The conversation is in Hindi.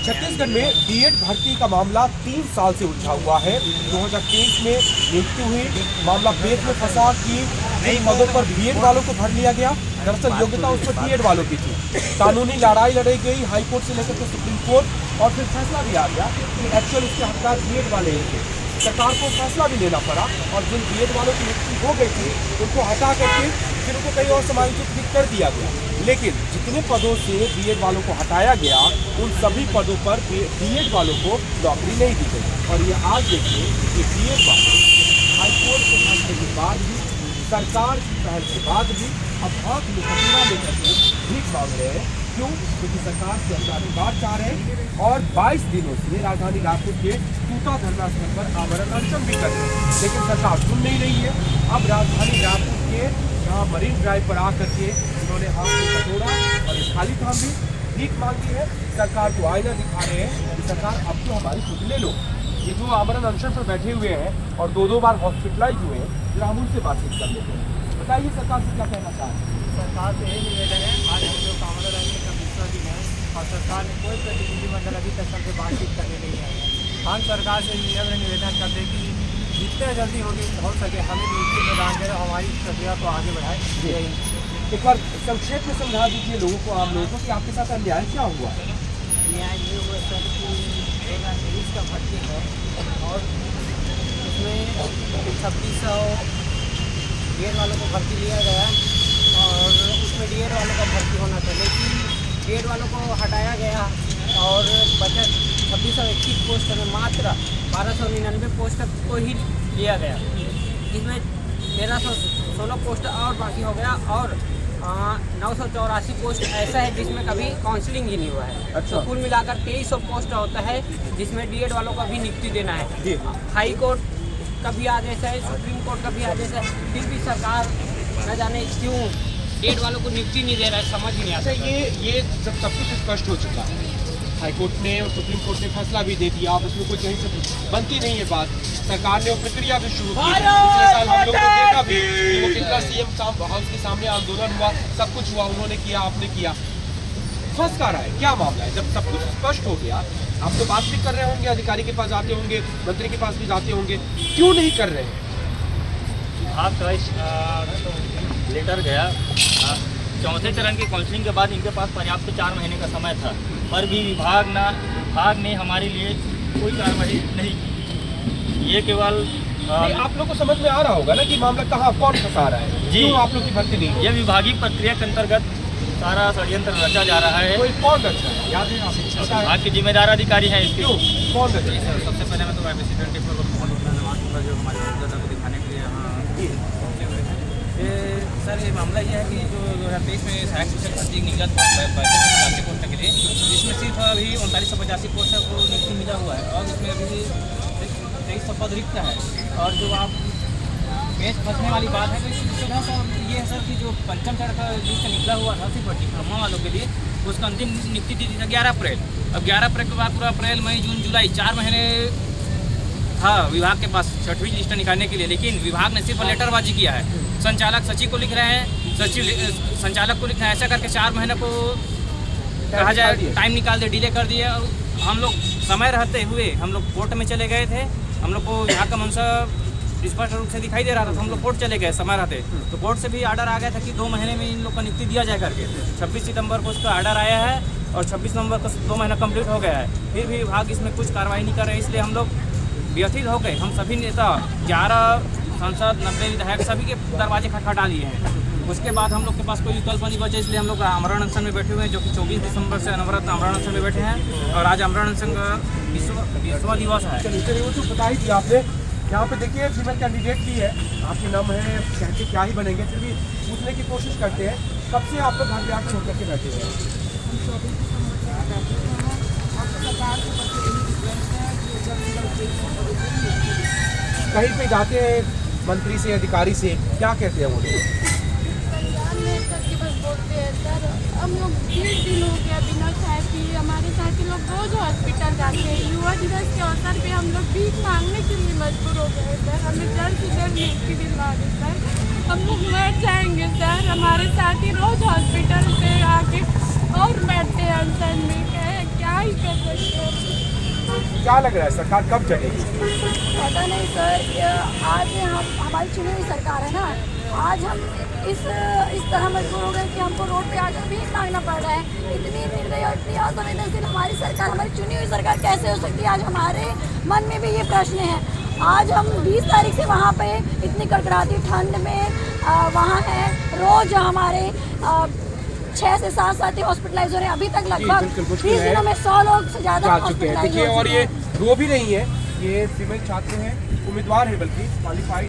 छत्तीसगढ़ में बीएड भर्ती का मामला 3 साल से उलझा हुआ है। 2023 में नियुक्ति हुई, मामला पेच में फंसा कि जिन पदों पर बीएड वालों को भर लिया गया, दरअसल योग्यता उस पर बीएड वालों की थी। कानूनी लड़ाई लड़ी गई हाईकोर्ट से लेकर के सुप्रीम कोर्ट, और फिर फैसला भी आ गया कि एक्चुअल इसके हकदार बीएड वाले ही थे। सरकार को फैसला भी लेना पड़ा और जिन बीएड वालों की नियुक्ति हो गई थी उनको हटा करके फिर उनको कहीं और समायोजित भी कर दिया गया। लेकिन जितने पदों से बीएड वालों को हटाया गया उन सभी पदों पर बीएड वालों को नौकरी नहीं दी गई। और ये आज देखिए कि बीएड वाले हाईकोर्ट के फैसले के बाद भी, सरकार की पहल के बाद भी अब बहुत मुकदमा लेकर के भीख मांग रहे हैं। क्यों? क्योंकि सरकार से अपना अधिकार चाह रहे हैं और 22 दिनों से राजधानी रायपुर के टूटा धरना स्थल पर आमरण अनशन भी कर रहे हैं, लेकिन सरकार सुन नहीं रही है। अब राजधानी रायपुर के यहाँ मरीन ड्राइव पर आकर के उन्होंने हाथ में कटोरा और खाली थाम भी भीख मांगी है। सरकार को आईना दिखा रहे हैं कि सरकार अब तो हमारी खुद ले लो। ये जो आमरण अनशन पर बैठे हुए हैं और दो बार हॉस्पिटलाइज हुए हैं, जरा हम उनसे बातचीत कर लेते हैं। बताइए सरकार से क्या कहना चाह रहे हैं? सरकार से यही निवेदन है, आज हम लोग आमरण अनशन का दूसरा दिन है और सरकार ने कोई प्रतिनिधिमंडल अभी तक हमसे बातचीत करने नहीं आया है। हम सरकार से निवेदन करते हैं कि जितने जल्दी हो सके हमें नियुक्ति प्रदान करें, हमारी प्रक्रिया को आगे बढ़ाए। एक बार संक्षेप में समझा दीजिए लोगों को, आम लोगों को, कि आपके साथ अन्याय क्या हुआ? न्याय ये हुआ सर कि 2023 का भर्ती है और उसमें 2600 बीएड वालों को भर्ती लिया गया और उसमें डीएड वालों का भर्ती होना था, लेकिन डीएड वालों को हटाया गया और बचत 2621 पोस्ट में मात्र 1299 पोस्ट को ही लिया गया। इसमें 1316 पोस्ट और बाकी हो गया और 984 पोस्ट ऐसा है जिसमें कभी काउंसलिंग ही नहीं हुआ है। अच्छा। तो कुल मिलाकर 2300 पोस्ट होता है जिसमें डीएड वालों का भी नियुक्ति देना है। हाई कोर्ट का भी आदेश है, सुप्रीम कोर्ट का भी आदेश है, फिर भी सरकार न जाने क्यों डीएड वालों को नियुक्ति नहीं दे रहा है, समझ ही नहीं आता। ये जब सब कुछ स्पष्ट हो चुका है, हाईकोर्ट ने और सुप्रीम कोर्ट ने फैसला भी दे दिया, आप उसमें कोई कहीं से बनती नहीं है बात। सरकार ने वो प्रक्रिया भी शुरू की। पिछले साल हम लोगों ने देखा भी वो कितना सीएम हाउस के सामने आंदोलन हुआ, सब कुछ हुआ, उन्होंने किया, आपने किया। फंस का रहा है, क्या मामला है? जब सब कुछ स्पष्ट हो गया, आप तो बात भी कर रहे होंगे, अधिकारी के पास जाते होंगे, मंत्री के पास भी जाते होंगे, क्यों नहीं कर रहे हैं? आपका लेटर गया, चौथे चरण की काउंसलिंग के बाद इनके पास पर्याप्त 4 महीने का समय था, पर भी विभाग ने हमारे लिए कोई कार्रवाई नहीं की। ये केवल आप लोग को समझ में आ रहा होगा ना कि मामला कहाँ, कौन फंसा रहा है जी, क्यों आप लोग की भर्ती नहीं? ये विभागीय प्रक्रिया के अंतर्गत सारा षड्यंत्र रचा जा रहा है। कोई कौन रचा है? याद है आप विभाग के जिम्मेदार अधिकारी हैं इसके। कौन रचा है? सबसे पहले मैं तो प्रेसिडेंट के धन्यवाद दूंगा जो हमारे जनता को दिखाने के लिए यहाँ पहुँचे हुए हैं। सर ये मामला ये है कि जो 2023 में सहायक शिक्षक भर्ती निगत 85 पोस्ट के लिए, जिसमें सिर्फ अभी 3985 पोस्ट को नियुक्ति मिला हुआ है और इसमें अभी 2300 पद रिक्त है। और जो आप पेश फंसने वाली बात है तो इसकी सुविधा सर ये है सर कि जो पंचम चरण का लिस्ट निकला हुआ था सिर्फ डिप्लोमा वालों के लिए, उसका अंतिम नियुक्ति तिथि था 11 अप्रैल। अब 11 अप्रैल के बाद पूरा अप्रैल, मई, जून, जुलाई 4 महीने था विभाग के पास 6वीं लिस्ट निकालने के लिए, लेकिन विभाग ने सिर्फ लेटरबाजी किया है। संचालक सचिव को लिख रहे हैं, सचिव संचालक को लिख रहे हैं, ऐसा करके 4 महीने को कहा जाए टाइम निकाल दिया, डिले कर दिया। हम लोग समय रहते हुए हम लोग कोर्ट में चले गए थे, हम लोग को यहाँ का मंशा स्पष्ट रूप से दिखाई दे रहा था, तो हम लोग कोर्ट चले गए समय रहते, तो कोर्ट से भी आर्डर आ गया था कि 2 महीने में इन लोग का नियुक्ति दिया जाए करके। 26 सितंबर को उसका आर्डर आया है और 26 नवंबर को 2 महीना कंप्लीट हो गया है, फिर भी विभाग इसमें कुछ कार्रवाई नहीं कर रहे। इसलिए हम लोग व्यथित हो गए। हम सभी नेता 11 सांसद 90 विधायक सभी के दरवाजे खटखटा लिए हैं। उसके बाद हम लोग के पास कोई विकल्प नहीं बचे, इसलिए हम लोग आमरण अनशन में बैठे हुए हैं, जो कि 24 दिसंबर से अनवरत आमरण अनशन में बैठे हैं और आज आमरण अनशन का विश्व दिवस है। चलिए वो तो बता ही दिया आपने। यहाँ पे देखिए फीमेल कैंडिडेट भी है, आपके नाम है, कहते क्या ही बनेंगे, फिर भी पूछने की कोशिश करते हैं। कब से आप लोग घर पे आकर होकर के बैठे हुए हैं? कहीं पे जाते हैं मंत्री से, अधिकारी से, क्या कहते हैं वो लोग? बोलते हैं सर, हम लोग 20 दिन हो गया बिना खाए पिए, हमारे साथी लोग रोज हॉस्पिटल जाते हैं। युवा दिवस के अवसर पे हम लोग भीख मांगने के लिए मजबूर हो गए सर। हमें जल्द से जल्द नियुक्ति दिलवा दें सर, हम लोग मर जाएंगे सर। हमारे साथी रोज हॉस्पिटल से क्या लग रहा है सरकार कब चलेगी? पता नहीं सर, आज हमारी चुनी हुई सरकार है ना, आज हम इस तरह मजबूर हो गए कि हमको रोड पे आकर भीख मांगना पड़ रहा है। इतनी निर्दयी और इतनी असंवेदनशील हमारी सरकार, हमारी चुनी हुई सरकार कैसे हो सकती है? आज हमारे मन में भी ये प्रश्न है। आज हम 20 तारीख से वहाँ पे इतनी कड़कड़ाती ठंड में वहाँ हैं, रोज़ हमारे 6 से 7 साथी हॉस्पिटलाइज हो रहे हैं। अभी तक लगभग 20 दिनों में 100 लोग से ज़्यादा जा चुके हैं। हॉस्पिटलाइज देखिए, हो और चुके ये हैं। दो भी नहीं है, ये सिविल छात्र हैं, उम्मीदवार है बल्कि क्वालिफाइड